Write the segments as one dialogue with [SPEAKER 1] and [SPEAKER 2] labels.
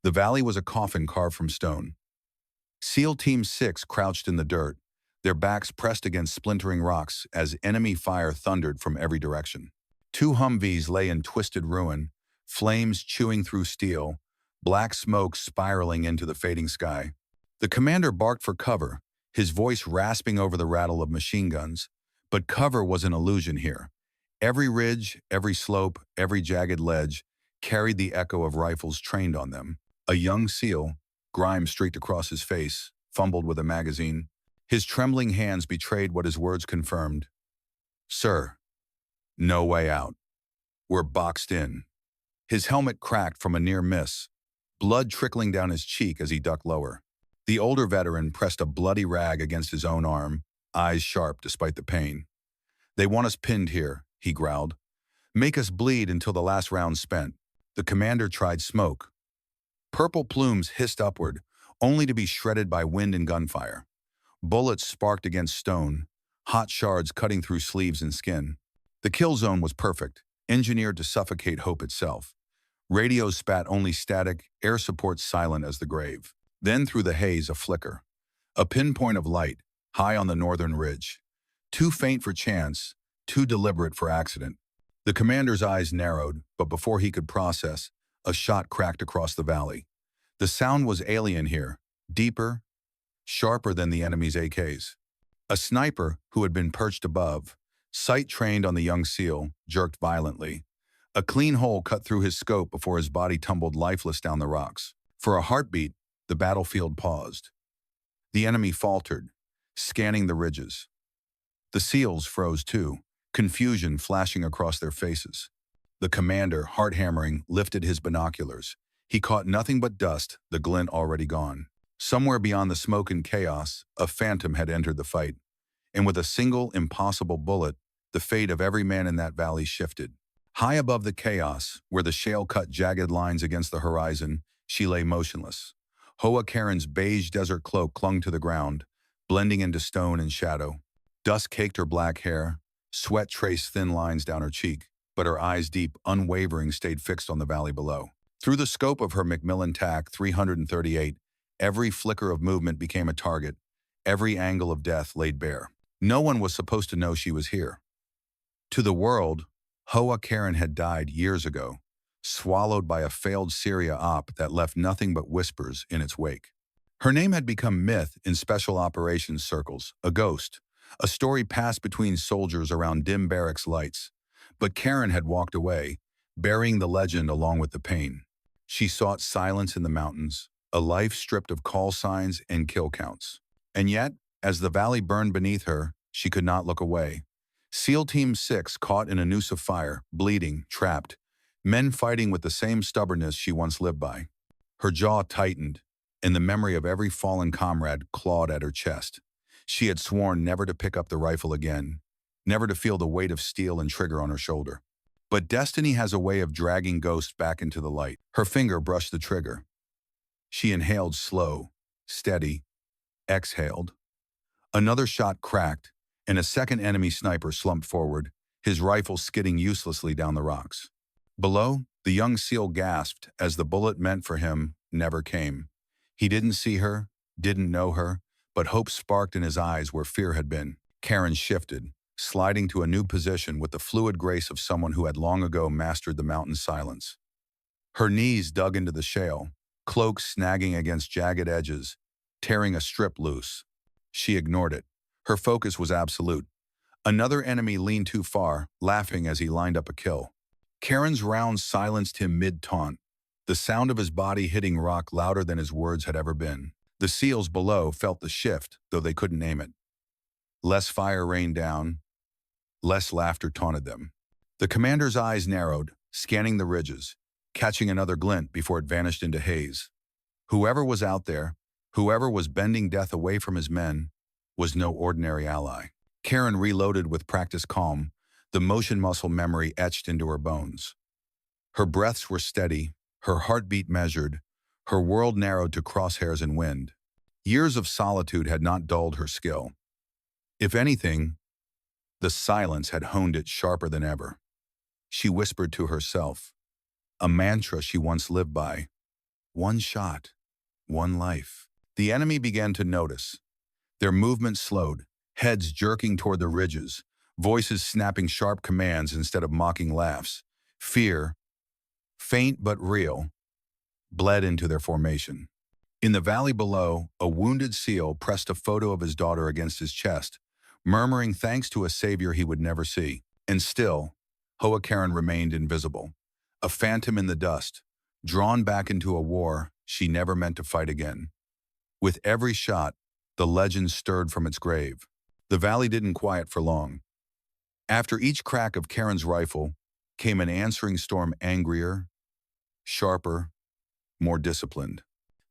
[SPEAKER 1] The valley was a coffin carved from stone. SEAL Team 6 crouched in the dirt, their backs pressed against splintering rocks as enemy fire thundered from every direction. Two Humvees lay in twisted ruin, flames chewing through steel, black smoke spiraling into the fading sky. The commander barked for cover, his voice rasping over the rattle of machine guns. But cover was an illusion here. Every ridge, every slope, every jagged ledge carried the echo of rifles trained on them. A young SEAL, grime streaked across his face, fumbled with a magazine. His trembling hands betrayed what his words confirmed. "Sir, no way out. We're boxed in." His helmet cracked from a near miss, blood trickling down his cheek as he ducked lower. The older veteran pressed a bloody rag against his own arm, eyes sharp despite the pain. "They want us pinned here," he growled. "Make us bleed until the last round's spent." The commander tried smoke. Purple plumes hissed upward, only to be shredded by wind and gunfire. Bullets sparked against stone, hot shards cutting through sleeves and skin. The kill zone was perfect, engineered to suffocate hope itself. Radios spat only static, air support silent as the grave. Then through the haze, a flicker. A pinpoint of light, high on the northern ridge. Too faint for chance, too deliberate for accident. The commander's eyes narrowed, but before he could process, a shot cracked across the valley. The sound was alien here, deeper, sharper than the enemy's AKs. A sniper who had been perched above, sight trained on the young SEAL, jerked violently. A clean hole cut through his scope before his body tumbled lifeless down the rocks. For a heartbeat, the battlefield paused. The enemy faltered, scanning the ridges. The SEALs froze too, confusion flashing across their faces. The commander, heart-hammering, lifted his binoculars. He caught nothing but dust, the glint already gone. Somewhere beyond the smoke and chaos, a phantom had entered the fight. And with a single, impossible bullet, the fate of every man in that valley shifted. High above the chaos, where the shale cut jagged lines against the horizon, she lay motionless. Hoa Karen's beige desert cloak clung to the ground, blending into stone and shadow. Dust caked her black hair, sweat traced thin lines down her cheek, but her eyes deep, unwavering, stayed fixed on the valley below. Through the scope of her Macmillan TAC 338, every flicker of movement became a target, every angle of death laid bare. No one was supposed to know she was here. To the world, Hoa Karen had died years ago, swallowed by a failed Syria op that left nothing but whispers in its wake. Her name had become myth in special operations circles, a ghost, a story passed between soldiers around dim barracks lights. But Karen had walked away, burying the legend along with the pain. She sought silence in the mountains, a life stripped of call signs and kill counts. And yet, as the valley burned beneath her, she could not look away. SEAL Team 6 caught in a noose of fire, bleeding, trapped, men fighting with the same stubbornness she once lived by. Her jaw tightened, and the memory of every fallen comrade clawed at her chest. She had sworn never to pick up the rifle again, never to feel the weight of steel and trigger on her shoulder. But destiny has a way of dragging ghosts back into the light. Her finger brushed the trigger. She inhaled slow, steady, exhaled. Another shot cracked, and a second enemy sniper slumped forward, his rifle skidding uselessly down the rocks. Below, the young SEAL gasped as the bullet meant for him never came. He didn't see her, didn't know her, but hope sparked in his eyes where fear had been. Karen shifted, sliding to a new position with the fluid grace of someone who had long ago mastered the mountain's silence. Her knees dug into the shale, cloak snagging against jagged edges, tearing a strip loose. She ignored it. Her focus was absolute. Another enemy leaned too far, laughing as he lined up a kill. Karen's round silenced him mid-taunt, the sound of his body hitting rock louder than his words had ever been. The SEALs below felt the shift, though they couldn't name it. Less fire rained down, less laughter taunted them. The commander's eyes narrowed, scanning the ridges, catching another glint before it vanished into haze. Whoever was out there, whoever was bending death away from his men, was no ordinary ally. Karen reloaded with practiced calm, the motion muscle memory etched into her bones. Her breaths were steady, her heartbeat measured, her world narrowed to crosshairs and wind. Years of solitude had not dulled her skill. If anything, the silence had honed it sharper than ever. She whispered to herself, a mantra she once lived by, One shot, one life. The enemy began to notice. Their movement slowed, heads jerking toward the ridges, voices snapping sharp commands instead of mocking laughs. Fear, faint but real, bled into their formation. In the valley below, a wounded seal pressed a photo of his daughter against his chest, murmuring thanks to a savior he would never see. And still, Hoa Karen remained invisible, a phantom in the dust, drawn back into a war she never meant to fight again. With every shot, the legend stirred from its grave. The valley didn't quiet for long. After each crack of Karen's rifle came an answering storm, angrier, sharper, more disciplined.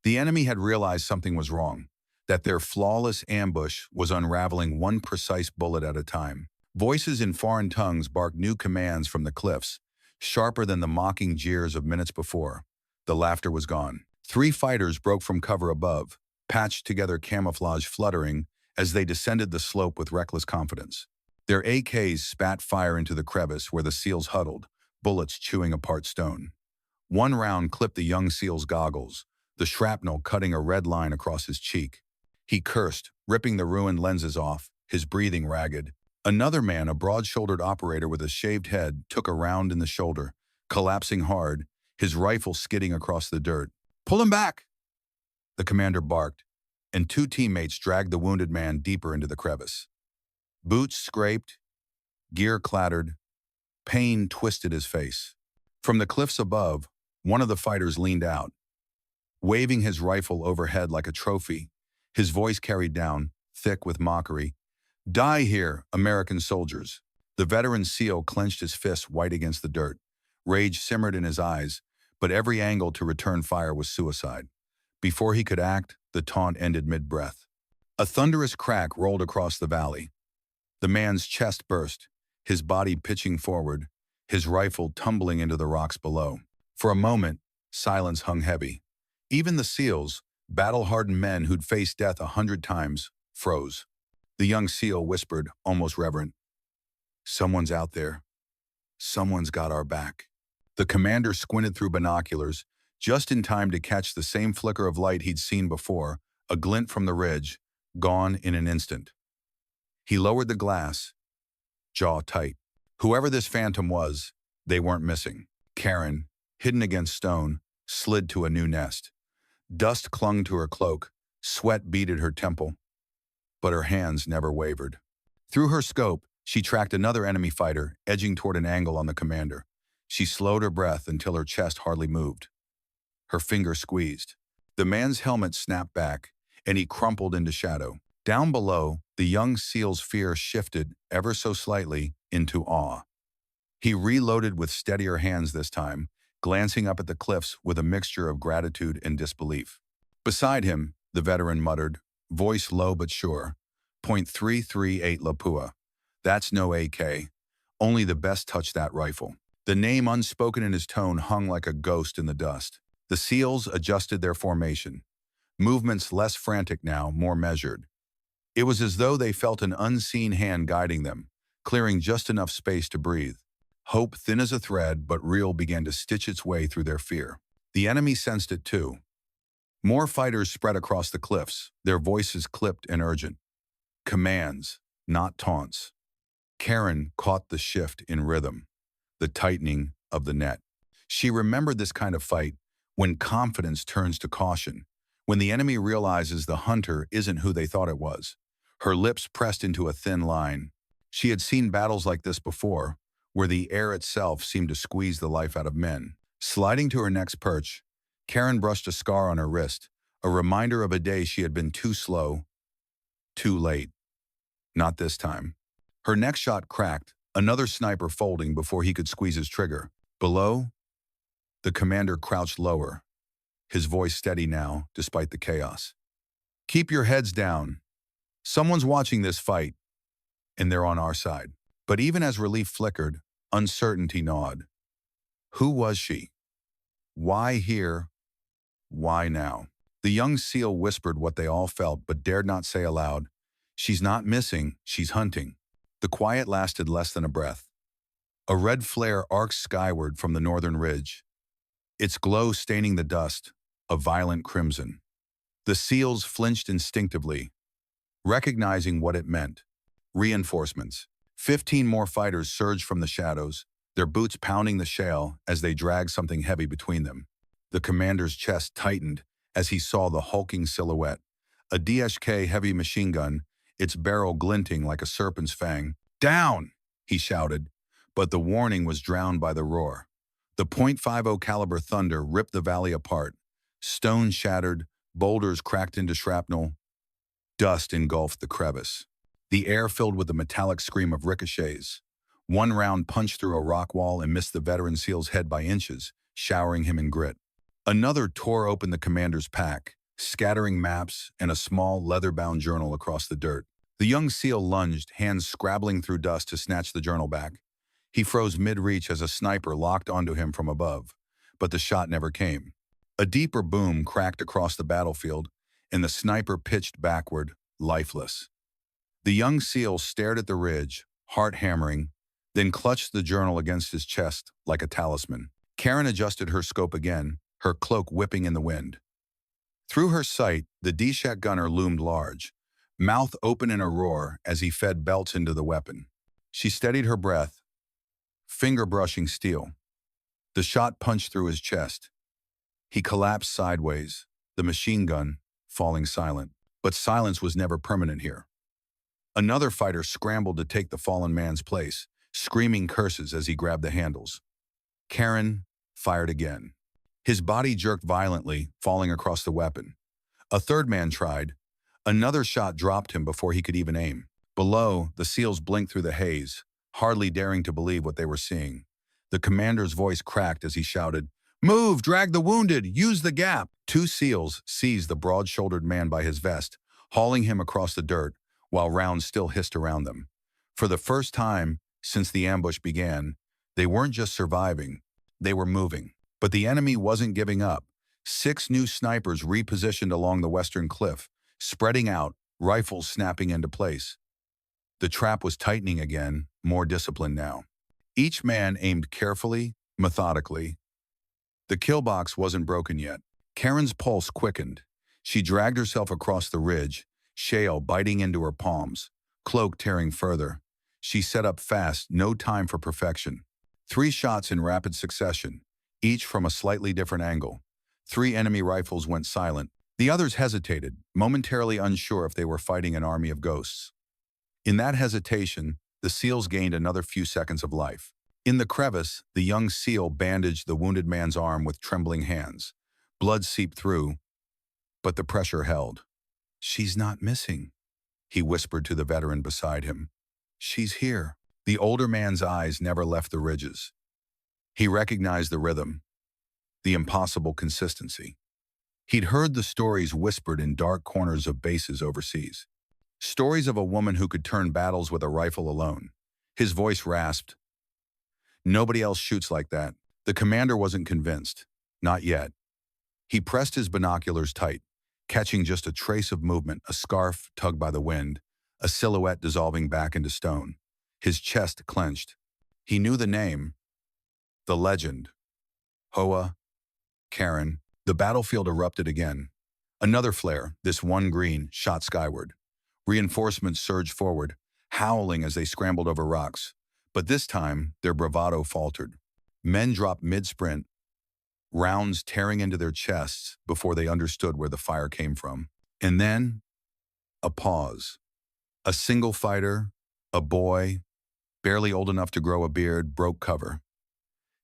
[SPEAKER 1] The enemy had realized something was wrong, that their flawless ambush was unraveling one precise bullet at a time. Voices in foreign tongues barked new commands from the cliffs, sharper than the mocking jeers of minutes before. The laughter was gone. 3 fighters broke from cover above, patched together camouflage fluttering as they descended the slope with reckless confidence. Their AKs spat fire into the crevice where the seals huddled, bullets chewing apart stone. One round clipped the young seal's goggles, the shrapnel cutting a red line across his cheek. He cursed, ripping the ruined lenses off, his breathing ragged. Another man, a broad-shouldered operator with a shaved head, took a round in the shoulder, collapsing hard, his rifle skidding across the dirt. "Pull him back!" the commander barked, and 2 teammates dragged the wounded man deeper into the crevice. Boots scraped, gear clattered, pain twisted his face. From the cliffs above, one of the fighters leaned out, waving his rifle overhead like a trophy, his voice carried down, thick with mockery. "Die here, American soldiers." The veteran SEAL clenched his fists white against the dirt. Rage simmered in his eyes, but every angle to return fire was suicide. Before he could act, the taunt ended mid-breath. A thunderous crack rolled across the valley. The man's chest burst, his body pitching forward, his rifle tumbling into the rocks below. For a moment, silence hung heavy. Even the SEALs, battle-hardened men who'd faced death 100 times, froze. The young SEAL whispered, almost reverent, "Someone's out there. Someone's got our back." The commander squinted through binoculars, just in time to catch the same flicker of light he'd seen before, a glint from the ridge, gone in an instant. He lowered the glass, jaw tight. Whoever this phantom was, they weren't missing. Karen, hidden against stone, slid to a new nest. Dust clung to her cloak, sweat beaded her temple, but her hands never wavered. Through her scope, she tracked another enemy fighter, edging toward an angle on the commander. She slowed her breath until her chest hardly moved. Her finger squeezed. The man's helmet snapped back, and he crumpled into shadow. Down below, the young SEAL's fear shifted, ever so slightly, into awe. He reloaded with steadier hands this time, glancing up at the cliffs with a mixture of gratitude and disbelief. Beside him, the veteran muttered, voice low but sure, .338 Lapua. That's no AK. Only the best touch that rifle. The name unspoken in his tone hung like a ghost in the dust. The SEALs adjusted their formation. Movements less frantic now, more measured. It was as though they felt an unseen hand guiding them, clearing just enough space to breathe. Hope, thin as a thread but real, began to stitch its way through their fear. The enemy sensed it too. More fighters spread across the cliffs, their voices clipped and urgent. Commands, not taunts. Karen caught the shift in rhythm, the tightening of the net. She remembered this kind of fight, when confidence turns to caution, when the enemy realizes the hunter isn't who they thought it was. Her lips pressed into a thin line. She had seen battles like this before, where the air itself seemed to squeeze the life out of men. Sliding to her next perch, Karen brushed a scar on her wrist, a reminder of a day she had been too slow, too late. Not this time. Her next shot cracked, another sniper folding before he could squeeze his trigger. Below, the commander crouched lower, his voice steady now, despite the chaos. "Keep your heads down. Someone's watching this fight, and they're on our side." But even as relief flickered, uncertainty gnawed. Who was she? Why here? Why now? The young SEAL whispered what they all felt but dared not say aloud. She's not missing, she's hunting. The quiet lasted less than a breath. A red flare arced skyward from the northern ridge, its glow staining the dust, a violent crimson. The SEALs flinched instinctively, recognizing what it meant. Reinforcements. 15 more fighters surged from the shadows, their boots pounding the shale as they dragged something heavy between them. The commander's chest tightened as he saw the hulking silhouette. A DSK heavy machine gun, its barrel glinting like a serpent's fang. "Down!" he shouted, but the warning was drowned by the roar. The .50 caliber thunder ripped the valley apart. Stones shattered, boulders cracked into shrapnel. Dust engulfed the crevice. The air filled with the metallic scream of ricochets. One round punched through a rock wall and missed the veteran SEAL's head by inches, showering him in grit. Another tore open the commander's pack, scattering maps and a small leather-bound journal across the dirt. The young SEAL lunged, hands scrabbling through dust to snatch the journal back. He froze mid-reach as a sniper locked onto him from above, but the shot never came. A deeper boom cracked across the battlefield, and the sniper pitched backward, lifeless. The young SEAL stared at the ridge, heart hammering, then clutched the journal against his chest like a talisman. Karen adjusted her scope again, her cloak whipping in the wind. Through her sight, the DSHAC gunner loomed large, mouth open in a roar as he fed belts into the weapon. She steadied her breath, finger brushing steel. The shot punched through his chest. He collapsed sideways, the machine gun falling silent. But silence was never permanent here. Another fighter scrambled to take the fallen man's place, screaming curses as he grabbed the handles. Karen fired again. His body jerked violently, falling across the weapon. A third man tried. Another shot dropped him before he could even aim. Below, the SEALs blinked through the haze, hardly daring to believe what they were seeing. The commander's voice cracked as he shouted, "Move! Drag the wounded! Use the gap!" Two SEALs seized the broad-shouldered man by his vest, hauling him across the dirt, while rounds still hissed around them. For the first time since the ambush began, they weren't just surviving, they were moving. But the enemy wasn't giving up. 6 new snipers repositioned along the western cliff, spreading out, rifles snapping into place. The trap was tightening again, more disciplined now. Each man aimed carefully, methodically. The kill box wasn't broken yet. Karen's pulse quickened. She dragged herself across the ridge, shale biting into her palms, cloak tearing further. She set up fast, no time for perfection. 3 shots in rapid succession, each from a slightly different angle. 3 enemy rifles went silent. The others hesitated, momentarily unsure if they were fighting an army of ghosts. In that hesitation, the SEALs gained another few seconds of life. In the crevice, the young SEAL bandaged the wounded man's arm with trembling hands. Blood seeped through, but the pressure held. "She's not missing," he whispered to the veteran beside him. "She's here." The older man's eyes never left the ridges. He recognized the rhythm, the impossible consistency. He'd heard the stories whispered in dark corners of bases overseas. Stories of a woman who could turn battles with a rifle alone. His voice rasped. "Nobody else shoots like that." The commander wasn't convinced. Not yet. He pressed his binoculars tight, catching just a trace of movement, a scarf tugged by the wind, a silhouette dissolving back into stone. His chest clenched. He knew the name, the legend. Hoa, Karen. The battlefield erupted again. Another flare, this one green, shot skyward. Reinforcements surged forward, howling as they scrambled over rocks. But this time, their bravado faltered. Men dropped mid-sprint, rounds tearing into their chests before they understood where the fire came from. And then, a pause. A single fighter, a boy, barely old enough to grow a beard, broke cover.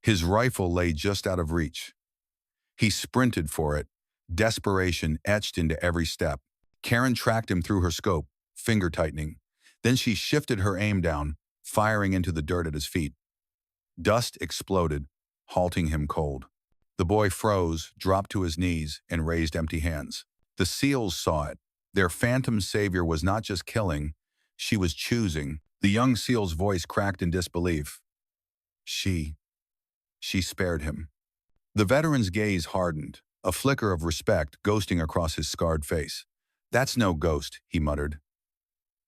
[SPEAKER 1] His rifle lay just out of reach. He sprinted for it, desperation etched into every step. Karen tracked him through her scope, finger tightening. Then she shifted her aim down, firing into the dirt at his feet. Dust exploded, halting him cold. The boy froze, dropped to his knees, and raised empty hands. The SEALs saw it. Their phantom savior was not just killing, she was choosing. The young SEAL's voice cracked in disbelief. She spared him. The veteran's gaze hardened, a flicker of respect ghosting across his scarred face. "That's no ghost," he muttered.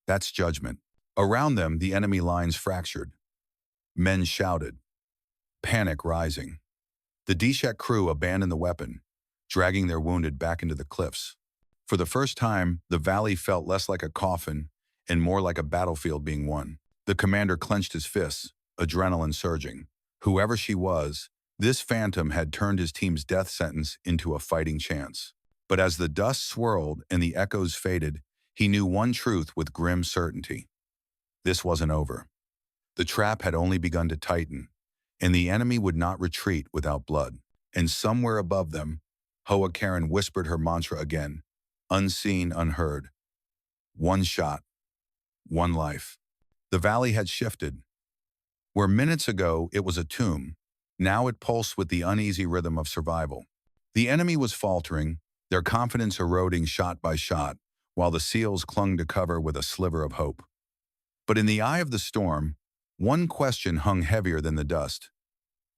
[SPEAKER 1] "That's judgment." Around them, the enemy lines fractured. Men shouted, panic rising. The DSHAC crew abandoned the weapon. dragging their wounded back into the cliffs. For the first time, the valley felt less like a coffin and more like a battlefield being won. The commander clenched his fists, adrenaline surging. Whoever she was, this phantom had turned his team's death sentence into a fighting chance. But as the dust swirled and the echoes faded, he knew one truth with grim certainty. This wasn't over. The trap had only begun to tighten, and the enemy would not retreat without blood. And somewhere above them, Hoa Karen whispered her mantra again, unseen, unheard. One shot, one life. The valley had shifted. Where minutes ago it was a tomb, now it pulsed with the uneasy rhythm of survival. The enemy was faltering, their confidence eroding shot by shot, while the SEALs clung to cover with a sliver of hope. But in the eye of the storm, one question hung heavier than the dust.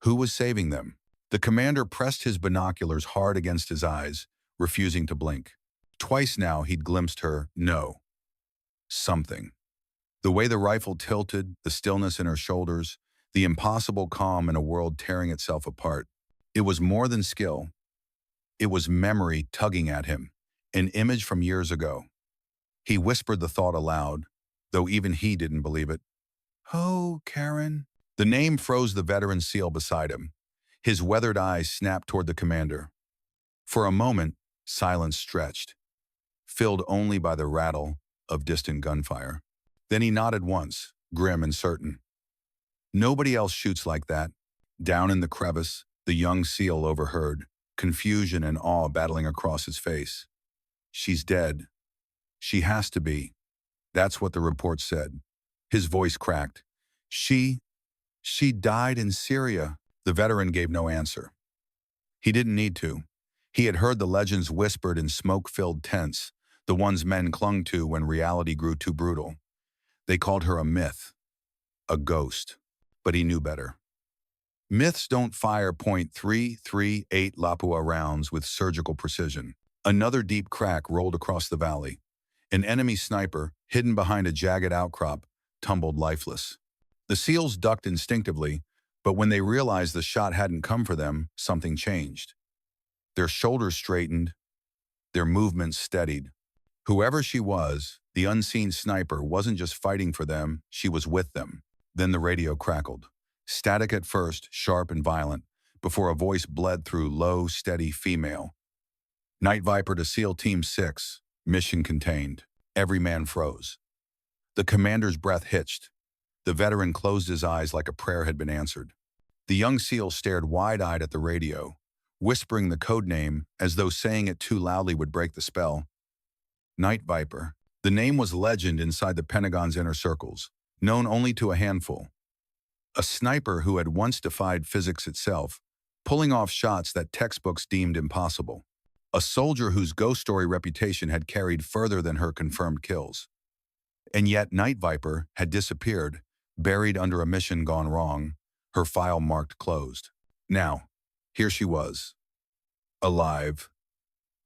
[SPEAKER 1] Who was saving them? The commander pressed his binoculars hard against his eyes, refusing to blink. Twice now he'd glimpsed her know something. The way the rifle tilted, the stillness in her shoulders, the impossible calm in a world tearing itself apart. It was more than skill. It was memory tugging at him, an image from years ago. He whispered the thought aloud, though even he didn't believe it. "Oh, Karen." The name froze the veteran SEAL beside him. His weathered eyes snapped toward the commander. For a moment, silence stretched, filled only by the rattle of distant gunfire. Then he nodded once, grim and certain. Nobody else shoots like that. Down in the crevice, the young SEAL overheard, confusion and awe battling across his face. She's dead. She has to be. That's what the report said. His voice cracked. She died in Syria. The veteran gave no answer. He didn't need to. He had heard the legends whispered in smoke-filled tents, the ones men clung to when reality grew too brutal. They called her a myth, a ghost, but he knew better. Myths don't fire .338 Lapua rounds with surgical precision. Another deep crack rolled across the valley. An enemy sniper, hidden behind a jagged outcrop, tumbled lifeless. The SEALs ducked instinctively, but when they realized the shot hadn't come for them, something changed. Their shoulders straightened, their movements steadied. Whoever she was, the unseen sniper wasn't just fighting for them, she was with them. Then the radio crackled. Static at first, sharp and violent, before a voice bled through low, steady female. Night Viper to SEAL Team 6, mission contained. Every man froze. The commander's breath hitched. The veteran closed his eyes like a prayer had been answered. The young SEAL stared wide-eyed at the radio, whispering the code name as though saying it too loudly would break the spell. Night Viper. The name was legend inside the Pentagon's inner circles, known only to a handful. A sniper who had once defied physics itself, pulling off shots that textbooks deemed impossible. A soldier whose ghost story reputation had carried further than her confirmed kills. And yet Night Viper had disappeared, buried under a mission gone wrong, her file marked closed. Now, here she was, alive,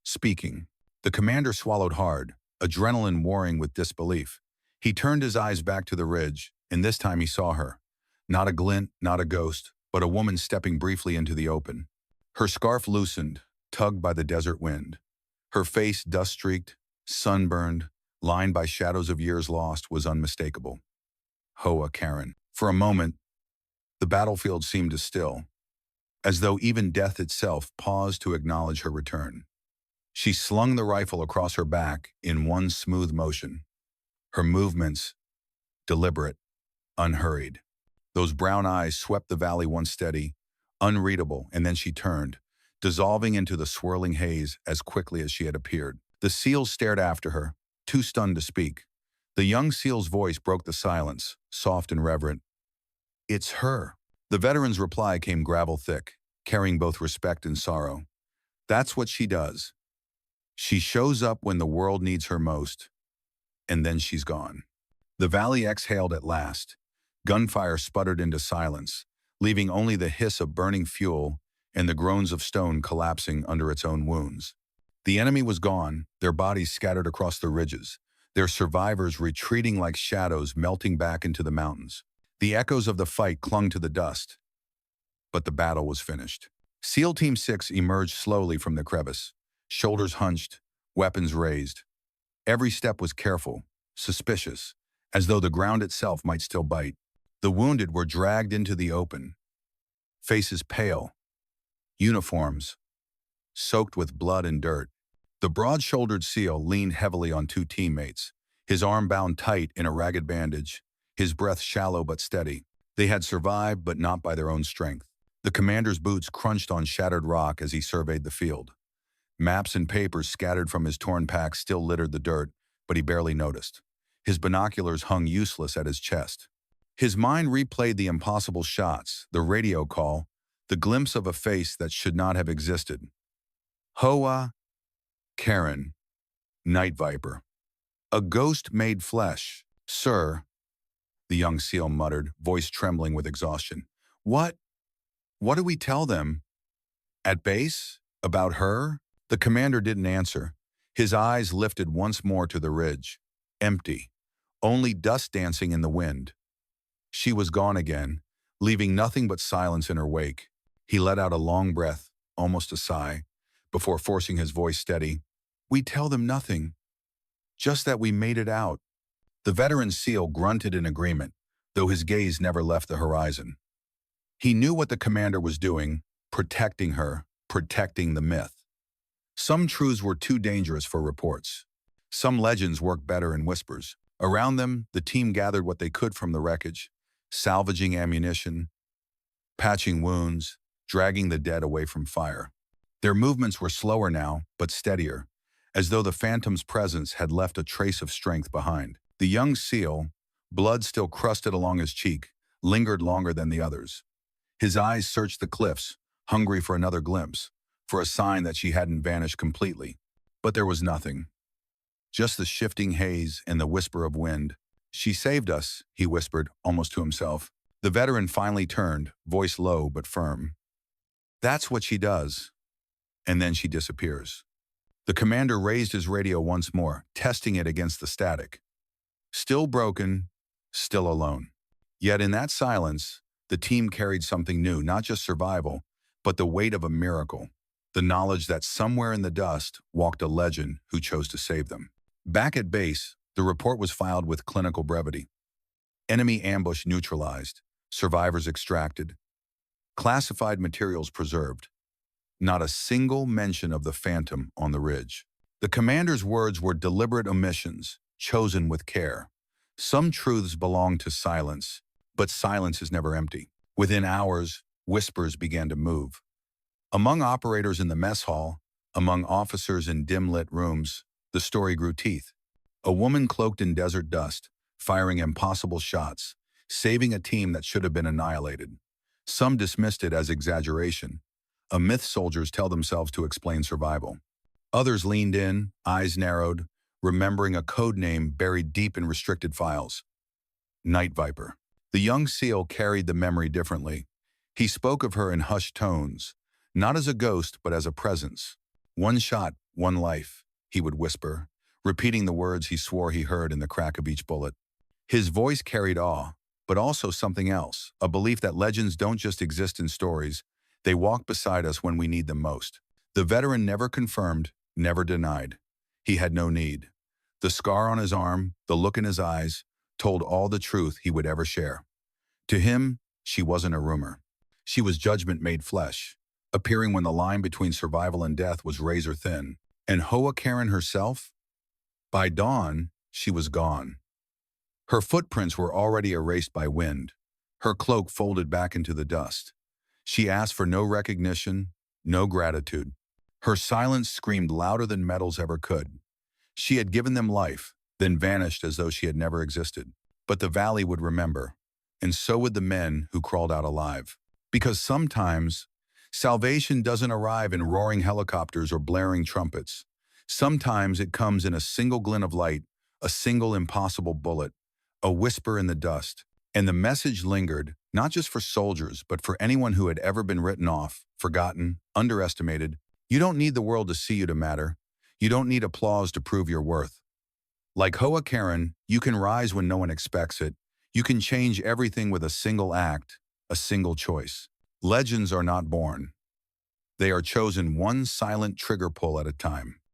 [SPEAKER 1] speaking. The commander swallowed hard, adrenaline warring with disbelief. He turned his eyes back to the ridge, and this time he saw her. Not a glint, not a ghost, but a woman stepping briefly into the open. Her scarf loosened, tugged by the desert wind. Her face, dust-streaked, sunburned, lined by shadows of years lost, was unmistakable. Hoa Karen. For a moment, the battlefield seemed to still, as though even death itself paused to acknowledge her return. She slung the rifle across her back in one smooth motion, her movements deliberate, unhurried. Those brown eyes swept the valley once steady, unreadable, and then she turned, dissolving into the swirling haze as quickly as she had appeared. The SEALs stared after her, too stunned to speak. The young SEAL's voice broke the silence, soft and reverent. "It's her." The veteran's reply came gravel thick, carrying both respect and sorrow. "That's what she does. She shows up when the world needs her most, and then she's gone." The valley exhaled at last. Gunfire sputtered into silence, leaving only the hiss of burning fuel and the groans of stone collapsing under its own wounds. The enemy was gone, their bodies scattered across the ridges, their survivors retreating like shadows melting back into the mountains. The echoes of the fight clung to the dust, but the battle was finished. SEAL Team 6 emerged slowly from the crevice, shoulders hunched, weapons raised. Every step was careful, suspicious, as though the ground itself might still bite. The wounded were dragged into the open, faces pale, uniforms soaked with blood and dirt. The broad-shouldered SEAL leaned heavily on two teammates, his arm bound tight in a ragged bandage, his breath shallow but steady. They had survived, but not by their own strength. The commander's boots crunched on shattered rock as he surveyed the field. Maps and papers scattered from his torn pack still littered the dirt, but he barely noticed. His binoculars hung useless at his chest. His mind replayed the impossible shots, the radio call, the glimpse of a face that should not have existed. Hoa, Karen, Night Viper. A ghost made flesh. Sir, the young SEAL muttered, voice trembling with exhaustion. What do we tell them? At base? About her? The commander didn't answer. His eyes lifted once more to the ridge. Empty. Only dust dancing in the wind. She was gone again, leaving nothing but silence in her wake. He let out a long breath, almost a sigh, before forcing his voice steady. We tell them nothing. Just that we made it out. The veteran SEAL grunted in agreement, though his gaze never left the horizon. He knew what the commander was doing, protecting her, protecting the myth. Some truths were too dangerous for reports. Some legends worked better in whispers. Around them, the team gathered what they could from the wreckage, salvaging ammunition, patching wounds, dragging the dead away from fire. Their movements were slower now, but steadier, as though the phantom's presence had left a trace of strength behind. The young SEAL, blood still crusted along his cheek, lingered longer than the others. His eyes searched the cliffs, hungry for another glimpse, for a sign that she hadn't vanished completely. But there was nothing. Just the shifting haze and the whisper of wind. She saved us, he whispered, almost to himself. The veteran finally turned, voice low but firm. That's what she does. And then she disappears. The commander raised his radio once more, testing it against the static. Still broken, still alone. Yet in that silence, the team carried something new, not just survival, but the weight of a miracle. The knowledge that somewhere in the dust walked a legend who chose to save them. Back at base, the report was filed with clinical brevity. Enemy ambush neutralized, survivors extracted, classified materials preserved. Not a single mention of the phantom on the ridge. The commander's words were deliberate omissions, chosen with care. Some truths belong to silence, but silence is never empty. Within hours, whispers began to move. Among operators in the mess hall, among officers in dim-lit rooms, the story grew teeth. A woman cloaked in desert dust, firing impossible shots, saving a team that should have been annihilated. Some dismissed it as exaggeration, a myth soldiers tell themselves to explain survival. Others leaned in, eyes narrowed, remembering a code name buried deep in restricted files. Night Viper. The young SEAL carried the memory differently. He spoke of her in hushed tones, not as a ghost but as a presence. One shot, one life, he would whisper, repeating the words he swore he heard in the crack of each bullet. His voice carried awe, but also something else, a belief that legends don't just exist in stories, they walk beside us when we need them most. The veteran never confirmed, never denied. He had no need. The scar on his arm, the look in his eyes, told all the truth he would ever share. To him, she wasn't a rumor. She was judgment made flesh, appearing when the line between survival and death was razor thin. And Hoa Karen herself? By dawn, she was gone. Her footprints were already erased by wind, her cloak folded back into the dust. She asked for no recognition, no gratitude. Her silence screamed louder than metals ever could. She had given them life, then vanished as though she had never existed. But the valley would remember, and so would the men who crawled out alive. Because sometimes, salvation doesn't arrive in roaring helicopters or blaring trumpets. Sometimes it comes in a single glint of light, a single impossible bullet, a whisper in the dust. And the message lingered, not just for soldiers, but for anyone who had ever been written off, forgotten, underestimated. You don't need the world to see you to matter. You don't need applause to prove your worth. Like Hoa Karen, you can rise when no one expects it. You can change everything with a single act, a single choice. Legends are not born. They are chosen one silent trigger pull at a time.